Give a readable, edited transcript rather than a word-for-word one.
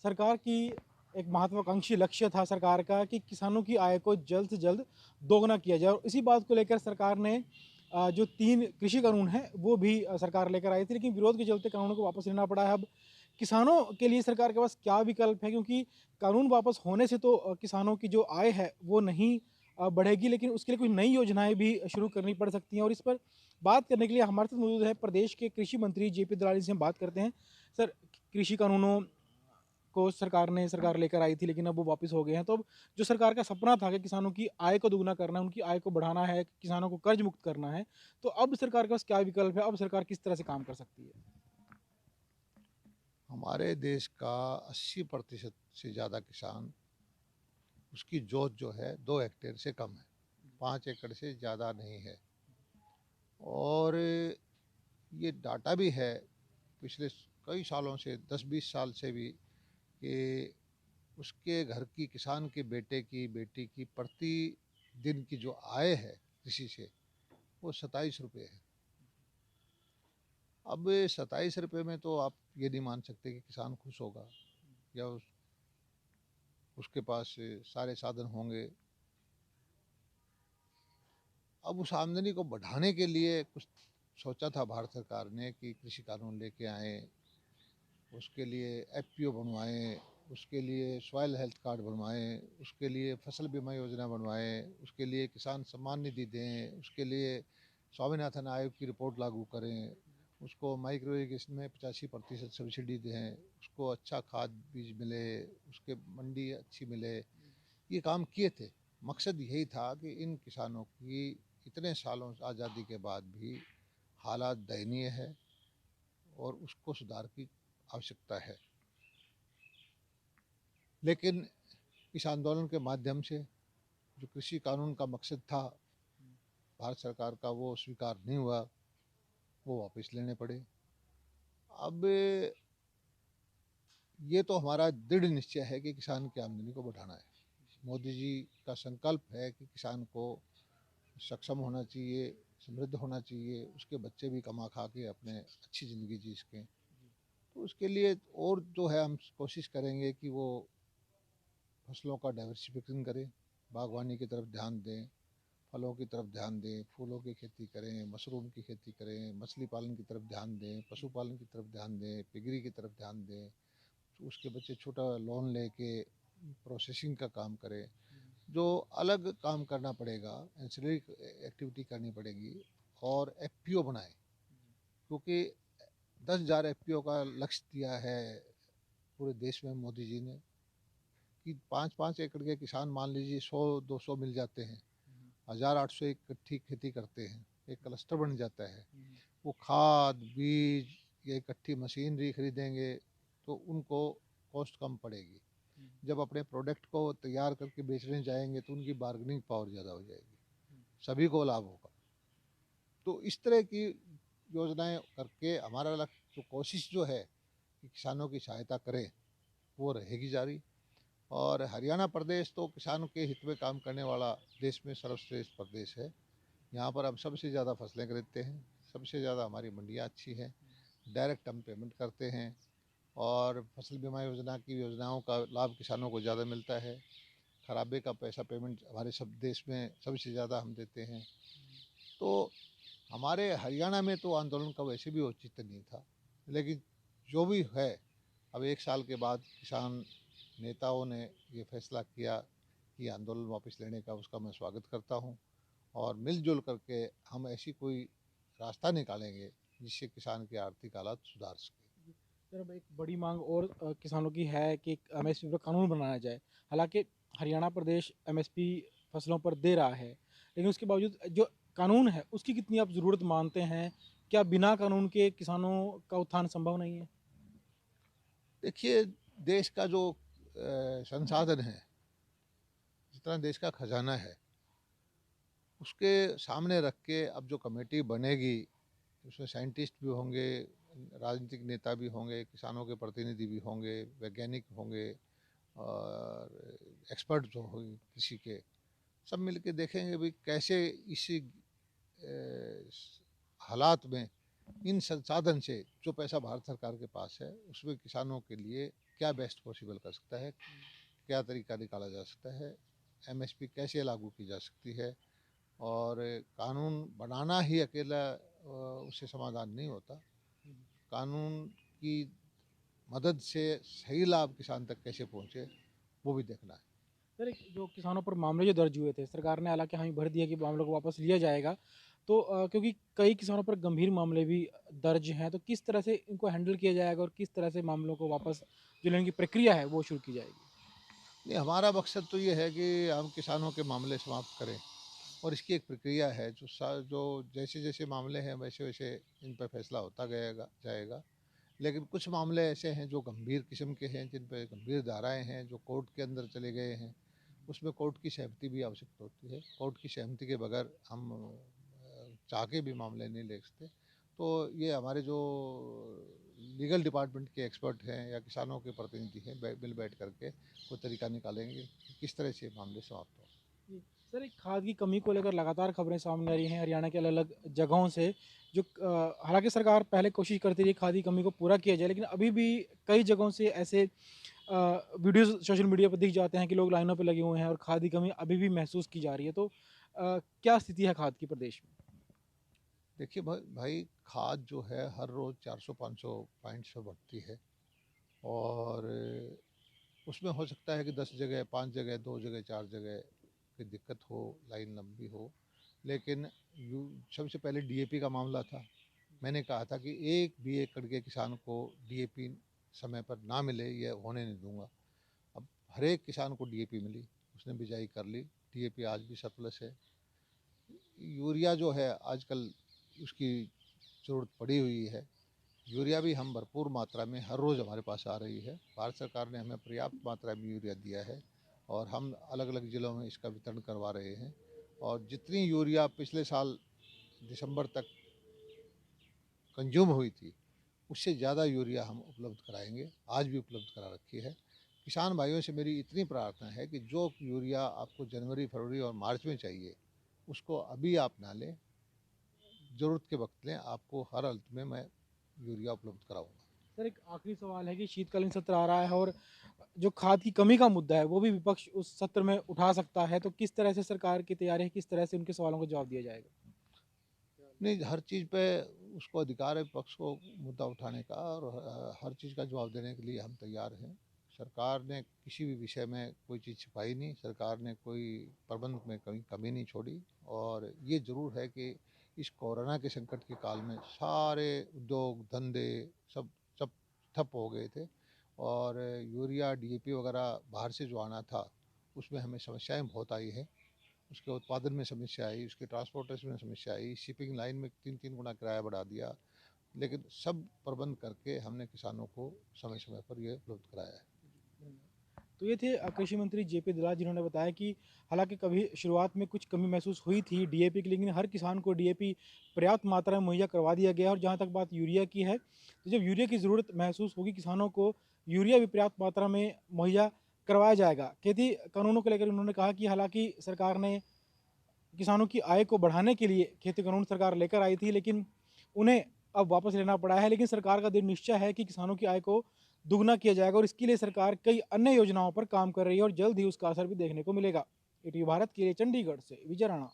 सरकार की एक महत्वाकांक्षी लक्ष्य था सरकार का कि किसानों की आय को जल्द से जल्द दोगुना किया जाए और इसी बात को लेकर सरकार ने जो 3 कृषि कानून हैं वो भी सरकार लेकर आई थी, लेकिन विरोध के चलते कानूनों को वापस लेना पड़ा है। अब किसानों के लिए सरकार के पास क्या विकल्प है, क्योंकि कानून वापस होने से तो किसानों की जो आय है वो नहीं बढ़ेगी, लेकिन उसके लिए कुछ नई योजनाएँ भी शुरू करनी पड़ सकती हैं। और इस पर बात करने के लिए हमारे साथ मौजूद है प्रदेश के कृषि मंत्री जेपी दलाल, से हम बात करते हैं। सर, कृषि कानूनों को सरकार लेकर आई थी, लेकिन अब वो वापस हो गए हैं। तो अब जो सरकार का सपना था कि किसानों की आय को दुगुना करना है, उनकी आय को बढ़ाना है, किसानों को कर्ज मुक्त करना है, तो अब सरकार के पास क्या विकल्प है? अब सरकार किस तरह से काम कर सकती है? हमारे देश का 80% से ज़्यादा किसान, उसकी जोत जो है 2 हेक्टेयर से कम है, 5 एकड़ से ज़्यादा नहीं है। और ये डाटा भी है पिछले कई सालों से, 10-20 साल से भी, कि उसके घर की, किसान के बेटे की, बेटी की प्रति दिन की जो आय है कृषि से, वो 27 रुपये है। अब 27 रुपये में तो आप ये नहीं मान सकते कि किसान खुश होगा या उसके पास सारे साधन होंगे। अब उस आमदनी को बढ़ाने के लिए कुछ सोचा था भारत सरकार ने कि कृषि कानून लेके आए, उसके लिए एफपीओ बनवाएं, उसके लिए सॉइल हेल्थ कार्ड बनवाएं, उसके लिए फसल बीमा योजना बनवाएं, उसके लिए किसान सम्मान निधि दें, उसके लिए स्वामीनाथन आयोग की रिपोर्ट लागू करें, उसको माइक्रो इरिगेशन में 85% सब्सिडी दें, उसको अच्छा खाद बीज मिले, उसके मंडी अच्छी मिले। ये काम किए थे। मकसद यही था कि इन किसानों की इतने सालों आज़ादी के बाद भी हालात दयनीय है और उसको सुधार की आवश्यकता है। लेकिन इस आंदोलन के माध्यम से जो कृषि कानून का मकसद था भारत सरकार का, वो स्वीकार नहीं हुआ, वो वापस लेने पड़े। अब ये तो हमारा दृढ़ निश्चय है कि किसान की आमदनी को बढ़ाना है। मोदी जी का संकल्प है कि किसान को सक्षम होना चाहिए, समृद्ध होना चाहिए, उसके बच्चे भी कमा खा के अपने अच्छी ज़िंदगी जी सकें। तो उसके लिए और जो है हम कोशिश करेंगे कि वो फसलों का डाइवर्सिफिकेशन करें, बागवानी की तरफ ध्यान दें, फलों की तरफ ध्यान दें, फूलों की खेती करें, मशरूम की खेती करें, मछली पालन की तरफ ध्यान दें, पशुपालन की तरफ ध्यान दें, पिगरी की तरफ ध्यान दें। तो उसके बच्चे छोटा लोन लेके प्रोसेसिंग का काम करें। जो अलग काम करना पड़ेगा, एंसिलरी एक्टिविटी करनी पड़ेगी, और एफपीओ बनाएं, क्योंकि 10,000 एफपीओ का लक्ष्य दिया है पूरे देश में मोदी जी ने, कि 5-5 एकड़ के किसान मान लीजिए 100-200 मिल जाते हैं, 1,800 इकट्ठी खेती करते हैं, एक क्लस्टर बन जाता है। वो खाद बीज या इकट्ठी मशीनरी खरीदेंगे तो उनको कॉस्ट कम पड़ेगी। जब अपने प्रोडक्ट को तैयार करके बेचने जाएंगे तो उनकी बार्गेनिंग पावर ज़्यादा हो जाएगी, सभी को लाभ होगा। तो इस तरह की योजनाएं करके हमारा लक्ष्य, जो कोशिश जो है कि किसानों की सहायता करें, वो रहेगी जारी। और हरियाणा प्रदेश तो किसानों के हित में काम करने वाला देश में सर्वश्रेष्ठ प्रदेश है। यहाँ पर हम सबसे ज़्यादा फसलें खरीदते हैं, सबसे ज़्यादा हमारी मंडियाँ अच्छी हैं, डायरेक्ट हम पेमेंट करते हैं, और फसल बीमा योजना की योजनाओं का लाभ किसानों को ज़्यादा मिलता है। खराबे का पैसा पेमेंट हमारे सब देश में सबसे ज़्यादा हम देते हैं। तो हमारे हरियाणा में तो आंदोलन का वैसे भी औचित्य नहीं था, लेकिन जो भी है, अब 1 साल के बाद किसान नेताओं ने ये फैसला किया कि आंदोलन वापस लेने का, उसका मैं स्वागत करता हूँ। और मिलजुल करके हम ऐसी कोई रास्ता निकालेंगे जिससे किसान की आर्थिक हालात सुधार सके। सर, अब एक बड़ी मांग और किसानों की है कि एमएसपी पर कानून बनाया जाए। हालांकि हरियाणा प्रदेश एमएसपी फसलों पर दे रहा है, लेकिन उसके बावजूद जो कानून है उसकी कितनी आप ज़रूरत मानते हैं? क्या बिना कानून के किसानों का उत्थान संभव नहीं है? देखिए, देश का जो संसाधन है, जितना देश का खजाना है, उसके सामने रख के अब जो कमेटी बनेगी, उसमें साइंटिस्ट भी होंगे, राजनीतिक नेता भी होंगे, किसानों के प्रतिनिधि भी होंगे, वैज्ञानिक होंगे, और एक्सपर्ट जो होंगे कृषि के, सब मिलके देखेंगे भी कैसे इसी हालात में इन संसाधन से, जो पैसा भारत सरकार के पास है, उसमें किसानों के लिए क्या बेस्ट पॉसिबल कर सकता है, क्या तरीका निकाला जा सकता है, एमएसपी कैसे लागू की जा सकती है। और कानून बनाना ही अकेला उससे समाधान नहीं होता। कानून की मदद से सही लाभ किसान तक कैसे पहुँचे, वो भी देखना है। सर, एक जो किसानों पर मामले जो दर्ज हुए थे, सरकार ने हालाँकि हामी भर दी है कि मामलों को वापस लिया जाएगा। तो क्योंकि कई किसानों पर गंभीर मामले भी दर्ज हैं, तो किस तरह से इनको हैंडल किया जाएगा और किस तरह से मामलों को वापस जो लेने की प्रक्रिया है, वो शुरू की जाएगी? नहीं, हमारा मकसद तो ये है कि हम किसानों के मामले समाप्त करें, और इसकी एक प्रक्रिया है जो जैसे जैसे मामले हैं वैसे वैसे इन पर फैसला होता गएगा जाएगा। लेकिन कुछ मामले ऐसे हैं जो गंभीर किस्म के हैं, जिन पर गंभीर धाराएं हैं, जो कोर्ट के अंदर चले गए हैं, उसमें कोर्ट की सहमति भी आवश्यक होती है। कोर्ट की सहमति के बगैर हम चाह के भी मामले नहीं ले सकते। तो ये हमारे जो लीगल डिपार्टमेंट के एक्सपर्ट हैं या किसानों के प्रतिनिधि हैं, मिल बैठ करके कोई तरीका निकालेंगे कि किस तरह से मामले समाप्त हों। जी। सर, एक खाद की कमी को लेकर लगातार खबरें सामने आ रही हैं हरियाणा के अलग-अलग जगहों से। जो हालाँकि सरकार पहले कोशिश करती रही खाद की कमी को पूरा किया जाए, लेकिन अभी भी कई जगहों से ऐसे वीडियोज़ सोशल मीडिया पर दिख जाते हैं कि लोग लाइनों पे लगे हुए हैं और खाद की कमी अभी भी महसूस की जा रही है। तो क्या स्थिति है खाद की प्रदेश में? देखिए भाई, खाद जो है हर रोज़ 400-500 पॉइंट्स पे बढ़ती है। और उसमें हो सकता है कि 10 जगह, 5 जगह, 2 जगह, 4 जगह की दिक्कत हो, लाइन लंबी हो। लेकिन सबसे पहले डीएपी का मामला था। मैंने कहा था कि एक भी एकड़ के किसान को डीएपी समय पर ना मिले, ये होने नहीं दूंगा। अब हर एक किसान को डीएपी मिली, उसने बिजाई कर ली। डीएपी आज भी सरप्लस है। यूरिया जो है आजकल उसकी ज़रूरत पड़ी हुई है। यूरिया भी हम भरपूर मात्रा में हर रोज़ हमारे पास आ रही है। भारत सरकार ने हमें पर्याप्त मात्रा में यूरिया दिया है, और हम अलग अलग ज़िलों में इसका वितरण करवा रहे हैं। और जितनी यूरिया पिछले साल दिसंबर तक कंज्यूम हुई थी, उससे ज़्यादा यूरिया हम उपलब्ध कराएंगे। आज भी उपलब्ध करा रखी है। किसान भाइयों से मेरी इतनी प्रार्थना है कि जो यूरिया आपको जनवरी, फरवरी और मार्च में चाहिए, उसको अभी आप ना लें, ज़रूरत के वक्त लें। आपको हर हालत में मैं यूरिया उपलब्ध कराऊंगा। सर, एक आखिरी सवाल है कि शीतकालीन सत्र आ रहा है और जो खाद की कमी का मुद्दा है, वो भी विपक्ष उस सत्र में उठा सकता है। तो किस तरह से सरकार की तैयारी है, किस तरह से उनके सवालों का जवाब दिया जाएगा? नहीं, हर चीज़ पे उसको अधिकार है विपक्ष को मुद्दा उठाने का, और हर चीज़ का जवाब देने के लिए हम तैयार हैं। सरकार ने किसी भी विषय में कोई चीज़ छिपाई नहीं। सरकार ने कोई प्रबंध में कहीं कमी नहीं छोड़ी। और ये ज़रूर है कि इस कोरोना के संकट के काल में सारे उद्योग धंधे सब सब ठप हो गए थे। और यूरिया, डीएपी वगैरह बाहर से जो आना था, उसमें हमें समस्याएं बहुत आई हैं। उसके उत्पादन में समस्या आई, उसके ट्रांसपोर्टेशन में समस्या आई, शिपिंग लाइन में 3-3 गुना किराया बढ़ा दिया। लेकिन सब प्रबंध करके हमने किसानों को समय समय पर ये उपलब्ध कराया है। तो ये थे कृषि मंत्री जेपी दलाल, जिन्होंने बताया कि हालांकि कभी शुरुआत में कुछ कमी महसूस हुई थी डीएपी की, लेकिन हर किसान को डीएपी पर्याप्त मात्रा में मुहैया करवा दिया गया है। और जहाँ तक बात यूरिया की है, तो जब यूरिया की ज़रूरत महसूस होगी किसानों को, यूरिया भी पर्याप्त मात्रा में मुहैया करवाया जाएगा। खेती कानूनों को लेकर उन्होंने कहा कि हालांकि सरकार ने किसानों की आय को बढ़ाने के लिए खेती कानून सरकार लेकर आई थी, लेकिन उन्हें अब वापस लेना पड़ा है। लेकिन सरकार का दृढ़ निश्चय है कि किसानों की आय को दुगना किया जाएगा और इसके लिए सरकार कई अन्य योजनाओं पर काम कर रही है और जल्द ही उसका असर भी देखने को मिलेगा। ईटीवी भारत के लिए चंडीगढ़ से विजय राणा।